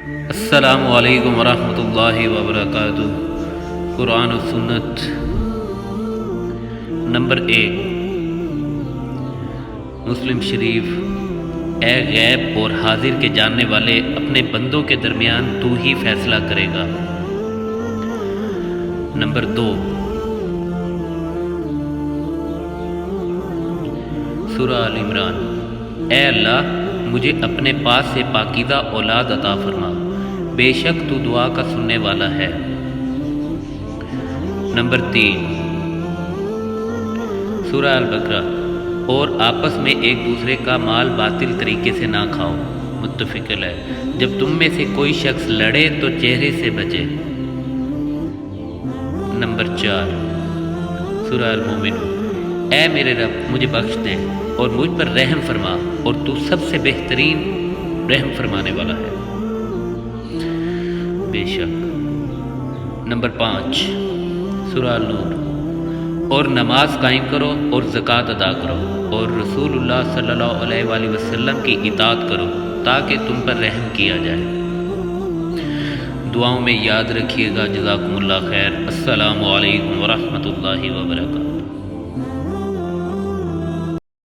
السلام علیکم ورحمۃ اللہ وبرکاتہ۔ قرآن و سنت نمبر 1، مسلم شریف۔ اے غیب اور حاضر کے جاننے والے، اپنے بندوں کے درمیان تو ہی فیصلہ کرے گا۔ نمبر 2، سورہ آل عمران۔ اے اللہ، مجھے اپنے پاس سے پاکیزہ اولاد عطا فرما، بے شک تو دعا کا سننے والا ہے۔ نمبر 3، سورہ البقرہ۔ اور آپس میں ایک دوسرے کا مال باطل طریقے سے نہ کھاؤ، متفق علیہ۔ جب تم میں سے کوئی شخص لڑے تو چہرے سے بچے۔ نمبر 4، سورہ المومنون۔ اے میرے رب، مجھے بخش دے اور مجھ پر رحم فرما، اور تو سب سے بہترین رحم فرمانے والا ہے، بے شک۔ نمبر 5، سورہ النور۔ اور نماز قائم کرو اور زکوٰۃ ادا کرو، اور رسول اللہ صلی اللہ علیہ وآلہ وسلم کی اطاعت کرو، تاکہ تم پر رحم کیا جائے۔ دعاؤں میں یاد رکھیے گا۔ جزاکم اللہ خیر۔ السلام علیکم ورحمۃ اللہ وبرکاتہ۔